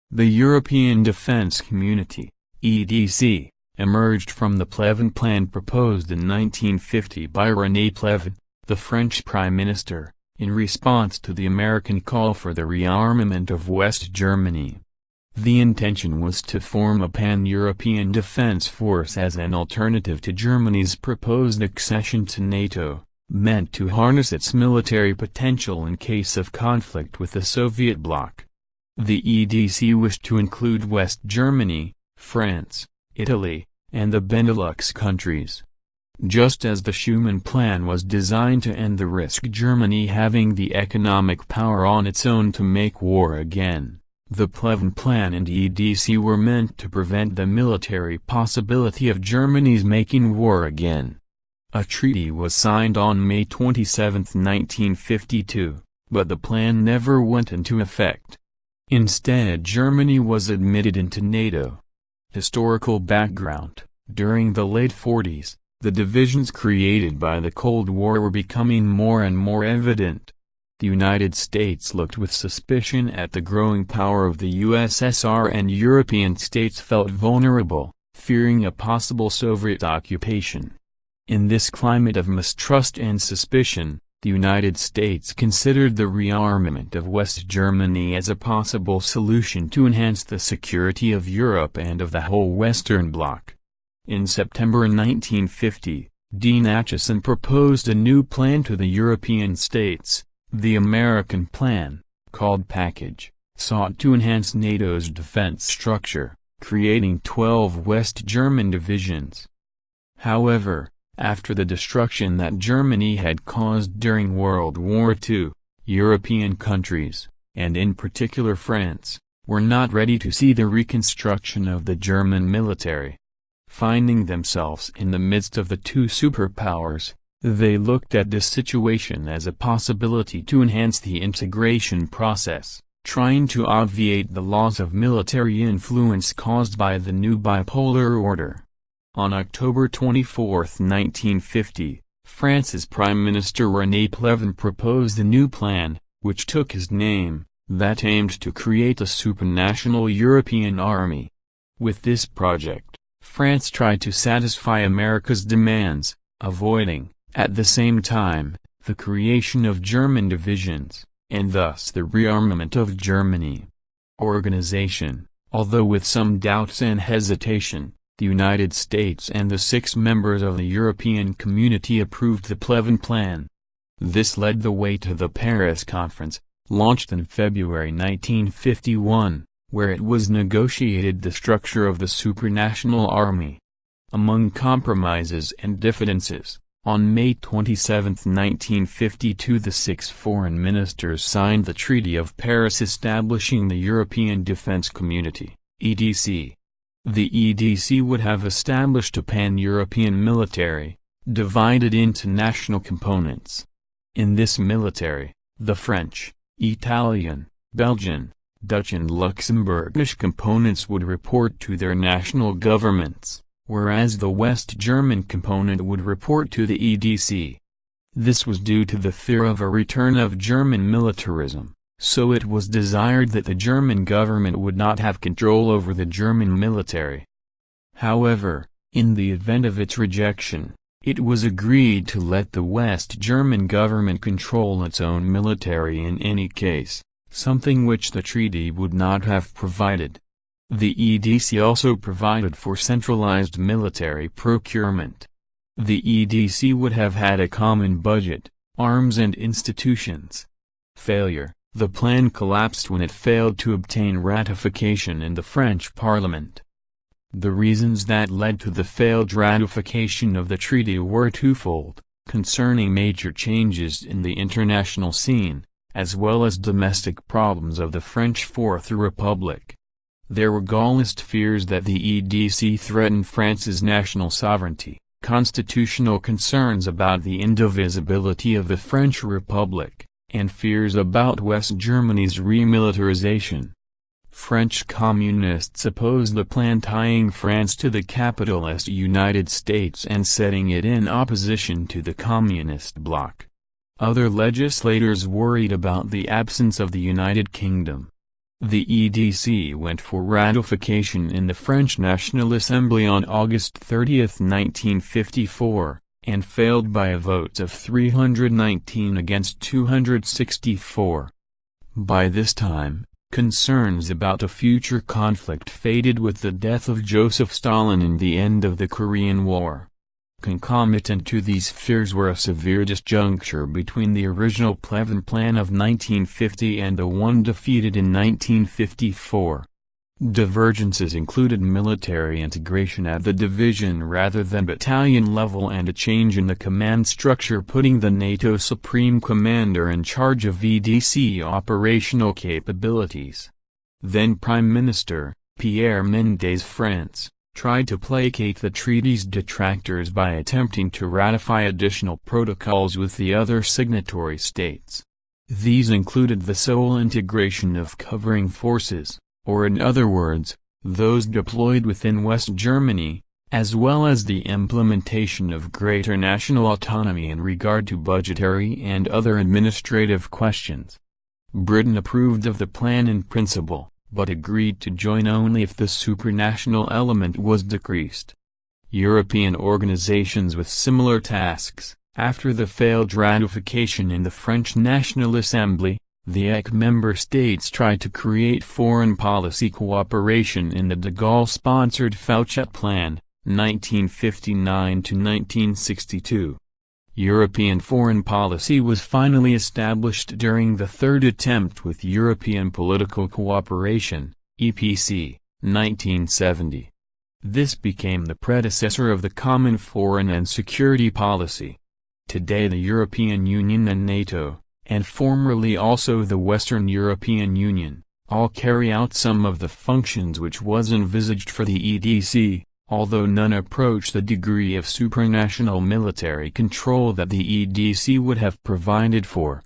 The European Defence Community, EDC, emerged from the Pleven Plan proposed in 1950 by René Pleven, the French Prime Minister, in response to the American call for the rearmament of West Germany. The intention was to form a pan-European defense force as an alternative to Germany's proposed accession to NATO, meant to harness its military potential in case of conflict with the Soviet bloc. The EDC wished to include West Germany, France, Italy, and the Benelux countries. Just as the Schuman Plan was designed to end the risk Germany having the economic power on its own to make war again, the Pleven Plan and EDC were meant to prevent the military possibility of Germany's making war again. A treaty was signed on May 27, 1952, but the plan never went into effect. Instead, Germany was admitted into NATO. Historical background: during the late 40s, the divisions created by the Cold War were becoming more and more evident. The United States looked with suspicion at the growing power of the USSR, and European states felt vulnerable, fearing a possible Soviet occupation. In this climate of mistrust and suspicion, the United States considered the rearmament of West Germany as a possible solution to enhance the security of Europe and of the whole Western Bloc. In September 1950, Dean Acheson proposed a new plan to the European states. The American Plan, called Package, sought to enhance NATO's defense structure, creating 12 West German divisions. However, after the destruction that Germany had caused during World War II, European countries, and in particular France, were not ready to see the reconstruction of the German military. Finding themselves in the midst of the two superpowers, they looked at this situation as a possibility to enhance the integration process, trying to obviate the loss of military influence caused by the new bipolar order. On October 24, 1950, France's Prime Minister René Pleven proposed a new plan, which took his name, that aimed to create a supranational European army. With this project, France tried to satisfy America's demands, avoiding, at the same time, the creation of German divisions, and thus the rearmament of Germany. Organization: although with some doubts and hesitation, the United States and the 6 members of the European Community approved the Pleven Plan. This led the way to the Paris Conference, launched in February 1951, where it was negotiated the structure of the supranational army. Among compromises and differences, on May 27, 1952, the 6 foreign ministers signed the Treaty of Paris establishing the European Defence Community, EDC. The EDC would have established a pan-European military, divided into national components. In this military, the French, Italian, Belgian, Dutch and Luxembourgish components would report to their national governments, whereas the West German component would report to the EDC. This was due to the fear of a return of German militarism. So it was desired that the German government would not have control over the German military. However, in the event of its rejection, it was agreed to let the West German government control its own military in any case, something which the treaty would not have provided. The EDC also provided for centralized military procurement. The EDC would have had a common budget, arms and institutions. Failure: the plan collapsed when it failed to obtain ratification in the French Parliament. The reasons that led to the failed ratification of the treaty were twofold, concerning major changes in the international scene, as well as domestic problems of the French Fourth Republic. There were Gaullist fears that the EDC threatened France's national sovereignty, constitutional concerns about the indivisibility of the French Republic, and fears about West Germany's remilitarization. French communists opposed the plan, tying France to the capitalist United States and setting it in opposition to the communist bloc. Other legislators worried about the absence of the United Kingdom. The EDC went for ratification in the French National Assembly on August 30, 1954, and failed by a vote of 319 against 264. By this time, concerns about a future conflict faded with the death of Joseph Stalin and the end of the Korean War. Concomitant to these fears were a severe disjuncture between the original Pleven Plan of 1950 and the one defeated in 1954. Divergences included military integration at the division rather than battalion level and a change in the command structure, putting the NATO Supreme Commander in charge of EDC operational capabilities. Then Prime Minister, Pierre Mendès France, tried to placate the treaty's detractors by attempting to ratify additional protocols with the other signatory states. These included the sole integration of covering forces, or in other words, those deployed within West Germany, as well as the implementation of greater national autonomy in regard to budgetary and other administrative questions. Britain approved of the plan in principle, but agreed to join only if the supranational element was decreased. European organizations with similar tasks, after the failed ratification in the French National Assembly, the EC member states tried to create foreign policy cooperation in the de Gaulle-sponsored Fouchet Plan, 1959–1962. European foreign policy was finally established during the third attempt with European Political Cooperation, EPC, 1970. This became the predecessor of the Common Foreign and Security Policy. Today the European Union and NATO, and formerly also the Western European Union, all carry out some of the functions which was envisaged for the EDC, although none approach the degree of supranational military control that the EDC would have provided for.